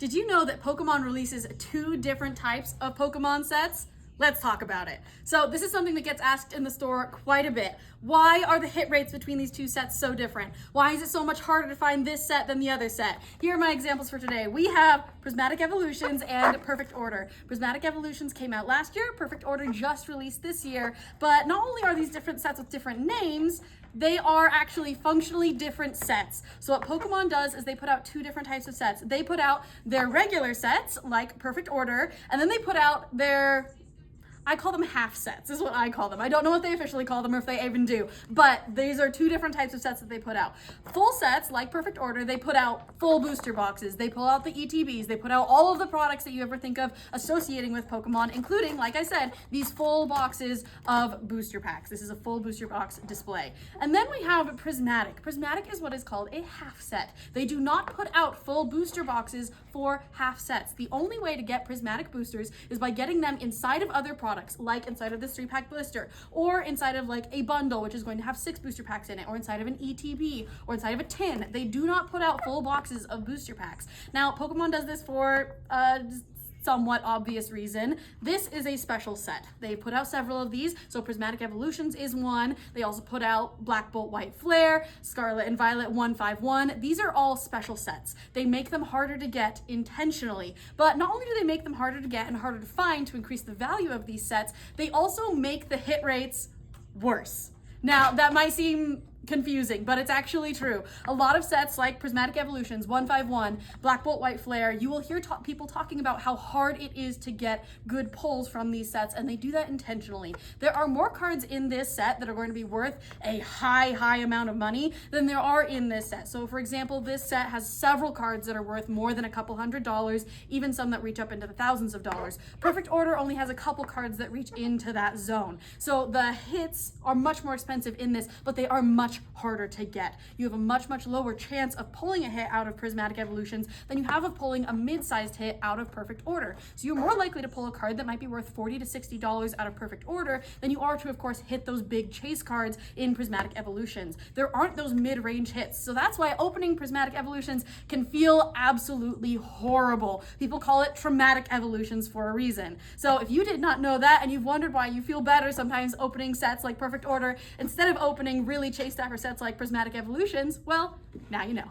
Did you know that Pokemon releases 2 different types of Pokemon sets? Let's talk about it. So this is something that gets asked in the store quite a bit. Why are the hit rates between these 2 sets so different? Why is it so much harder to find this set than the other set? Here are my examples for today. We have Prismatic Evolutions and Perfect Order. Prismatic Evolutions came out last year, Perfect Order just released this year, but not only are these different sets with different names, they are actually functionally different sets. So what Pokemon does is they put out 2 different types of sets. They put out their regular sets, like Perfect Order, and then they put out their, I call them half sets, is what I call them. I don't know what they officially call them or if they even do, but these are 2 different types of sets that they put out. Full sets, like Perfect Order, they put out full booster boxes. They pull out the ETBs. They put out all of the products that you ever think of associating with Pokemon, including, like I said, these full boxes of booster packs. This is a full booster box display. And then we have Prismatic. Prismatic is what is called a half set. They do not put out full booster boxes for half sets. The only way to get Prismatic boosters is by getting them inside of other products, like inside of this 3-pack blister, or inside of like a bundle, which is going to have 6 booster packs in it, or inside of an ETB, or inside of a tin. They do not put out full boxes of booster packs. Now, Pokemon does this for somewhat obvious reason. This is a special set. They put out several of these. So Prismatic Evolutions is one. They also put out Black Bolt White Flare, Scarlet and Violet 151. These are all special sets. They make them harder to get intentionally. But not only do they make them harder to get and harder to find to increase the value of these sets, they also make the hit rates worse. Now, that might seem confusing, but it's actually true. A lot of sets like Prismatic Evolutions, 151, Black Bolt White Flare, you will hear people talking about how hard it is to get good pulls from these sets, and they do that intentionally. There are more cards in this set that are going to be worth a high amount of money than there are in this set. So for example, this set has several cards that are worth more than a couple $100s, even some that reach up into the thousands of dollars. Perfect Order only has a couple cards that reach into that zone. So the hits are much more expensive in this, but they are much harder to get. You have a much lower chance of pulling a hit out of Prismatic Evolutions than you have of pulling a mid-sized hit out of Perfect Order. So you're more likely to pull a card that might be worth $40 to $60 out of Perfect Order than you are to, of course, hit those big chase cards in Prismatic Evolutions. There aren't those mid-range hits. So that's why opening Prismatic Evolutions can feel absolutely horrible. People call it traumatic evolutions for a reason. So if you did not know that and you've wondered why you feel better sometimes opening sets like Perfect Order instead of opening really chase staffer sets like Prismatic Evolutions, well, now you know.